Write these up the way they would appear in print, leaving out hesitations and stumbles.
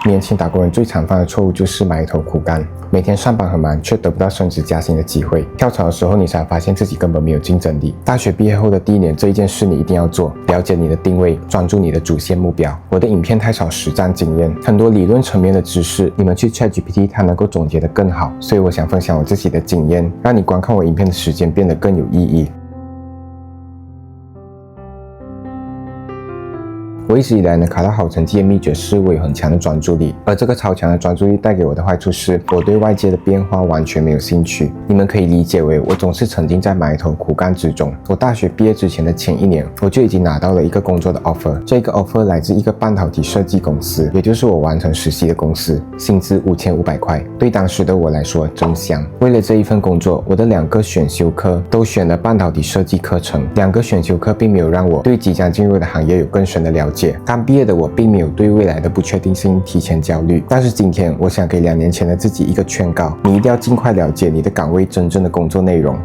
年轻打工人最常犯的错误就是埋头苦干，每天上班很忙，却得不到升职加薪的机会。跳槽的时候，你才发现自己根本没有竞争力。大学毕业后的第1年，这一件事你一定要做：了解你的定位，专注你的主线目标。我的影片太少实战经验，很多理论层面的知识，你们去 ChatGPT 它能够总结得更好，所以我想分享我自己的经验，让你观看我影片的时间变得更有意义。我一直以来能考到好成绩的秘诀是我有很强的专注力，而这个超强的专注力带给我的坏处是我对外界的变化完全没有兴趣。你们可以理解为我总是沉浸在埋头苦干之中。我大学毕业之前的前1年，我就已经拿到了一个工作的 offer， 这个 offer 来自一个半导体设计公司，也就是我完成实习的公司，薪资5500块，对当时的我来说真香。为了这一份工作，我的2个选修课都选了半导体设计课程，2个选修课并没有让我对即将进入的行业有更深的了解。刚毕业的我并没有对未来的不确定性提前焦虑，但是今天我想给2年前的自己一个劝告：你一定要尽快了解你的岗位真正的工作内容。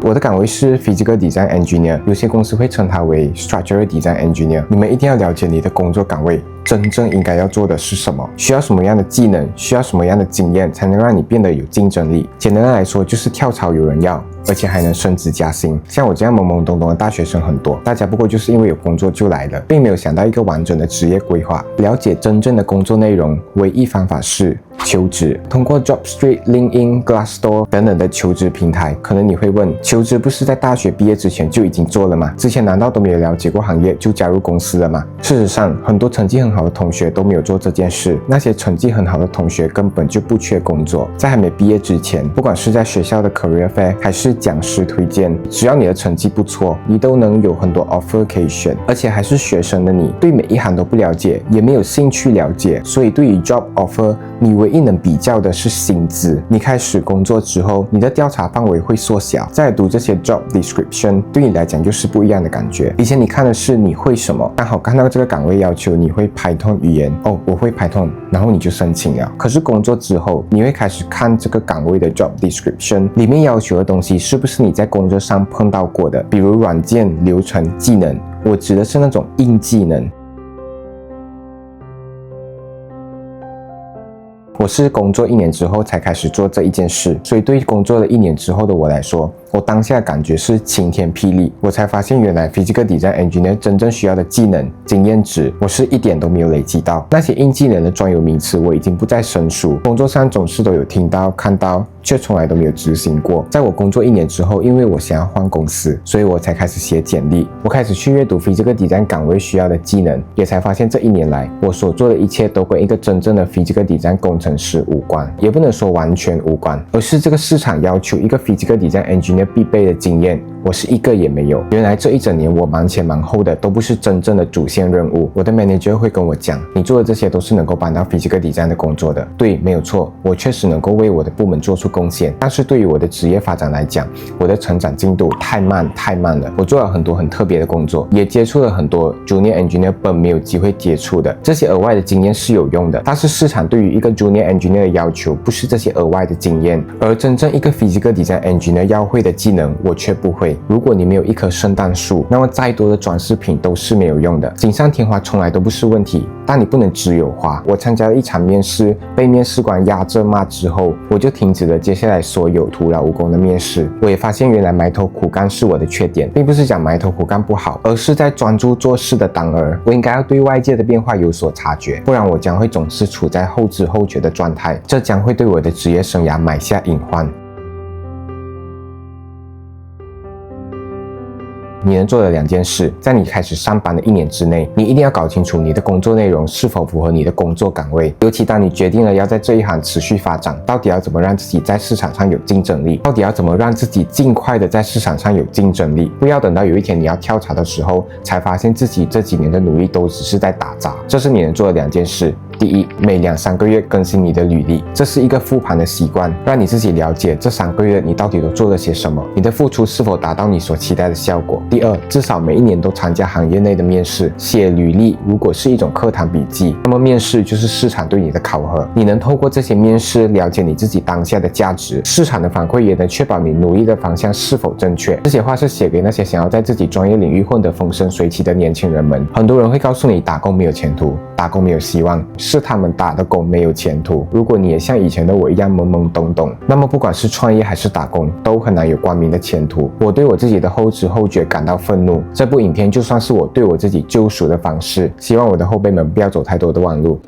我的岗位是 Physical Design Engineer， 有些公司会称它为 Structural Design Engineer。你们一定要了解你的工作岗位真正应该要做的是什么，需要什么样的技能，需要什么样的经验，才能让你变得有竞争力。简单的来说，就是跳槽有人要，而且还能升职加薪。像我这样懵懵懂懂的大学生很多，大家不过就是因为有工作就来了，并没有想到一个完整的职业规划。了解真正的工作内容，唯一方法是求职。通过 JobStreet、LinkedIn、Glassdoor 等等的求职平台，可能你会问，求职不是在大学毕业之前就已经做了吗？之前难道都没有了解过行业就加入公司了吗？事实上，很多成绩很好的同学都没有做这件事。那些成绩很好的同学根本就不缺工作，在还没毕业之前，不管是在学校的 Career Fair 还是讲师推荐，只要你的成绩不错，你都能有很多 offer 可以选。而且还是学生的你，对每一行都不了解，也没有兴趣了解，所以对于 job offer， 你唯一能比较的是薪资。你开始工作之后，你的调查范围会缩小，再读这些 job description， 对你来讲就是不一样的感觉。以前你看的是你会什么，刚好看到这个岗位要求你会 Python 语言，哦，我会 Python， 然后你就申请了。可是工作之后，你会开始看这个岗位的 job description， 里面要求的东西是不是你在工作上碰到过的，比如软件、流程、技能。我指的是那种硬技能。我是工作1年之后才开始做这一件事，所以对工作了1年之后的我来说，我当下感觉是晴天霹雳。我才发现原来 Physical Design Engineer 真正需要的技能、经验值，我是一点都没有累积到。那些硬技能的专有名词我已经不再生疏，工作上总是都有听到、看到，却从来都没有执行过。在我工作1年之后，因为我想要换公司，所以我才开始写简历。我开始去阅读 Physical Design 岗位需要的技能，也才发现这1年来我所做的一切都跟一个真正的 Physical Design 工程师无关，也不能说完全无关，而是这个市场要求一个 Physical Design Engineer 必备的经验，我是一个也没有。原来这一整年我忙前忙后的都不是真正的主线任务。我的 manager 会跟我讲，你做的这些都是能够帮到 Physical Design 的工作的。对，没有错，我确实能够为我的部门做出贡献，但是对于我的职业发展来讲，我的成长进度太慢了。我做了很多很特别的工作，也接触了很多 Junior Engineer 本没有机会接触的。这些额外的经验是有用的，但是市场对于一个 Junior Engineer 的要求不是这些额外的经验，而真正一个 Physical Design Engineer 要会的技能，我却不会。如果你没有一棵圣诞树，那么再多的装饰品都是没有用的。锦上添花从来都不是问题，但你不能只有花。我参加了一场面试，被面试官压着骂之后，我就停止了接下来所有徒劳无功的面试。我也发现原来埋头苦干是我的缺点，并不是讲埋头苦干不好，而是在专注做事的当儿，我应该要对外界的变化有所察觉，不然我将会总是处在后知后觉的状态，这将会对我的职业生涯埋下隐患。你能做的2件事，在你开始上班的1年之内，你一定要搞清楚你的工作内容是否符合你的工作岗位。尤其当你决定了要在这一行持续发展，到底要怎么让自己在市场上有竞争力，到底要怎么让自己尽快的在市场上有竞争力，不要等到有一天你要跳槽的时候，才发现自己这几年的努力都只是在打杂。这是你能做的2件事。第一，每2-3个月更新你的履历，这是一个复盘的习惯，让你自己了解这3个月你到底都做了些什么，你的付出是否达到你所期待的效果。第二，至少每1年都参加行业内的面试。写履历如果是一种课堂笔记，那么面试就是市场对你的考核，你能透过这些面试了解你自己当下的价值，市场的反馈也能确保你努力的方向是否正确。这些话是写给那些想要在自己专业领域混得风生水起的年轻人们。很多人会告诉你打工没有前途，打工没有希望，是他们打的工没有前途。如果你也像以前的我一样懵懵懂懂，那么不管是创业还是打工，都很难有光明的前途。我对我自己的后知后觉感到愤怒，这部影片就算是我对我自己救赎的方式，希望我的后辈们不要走太多的弯路。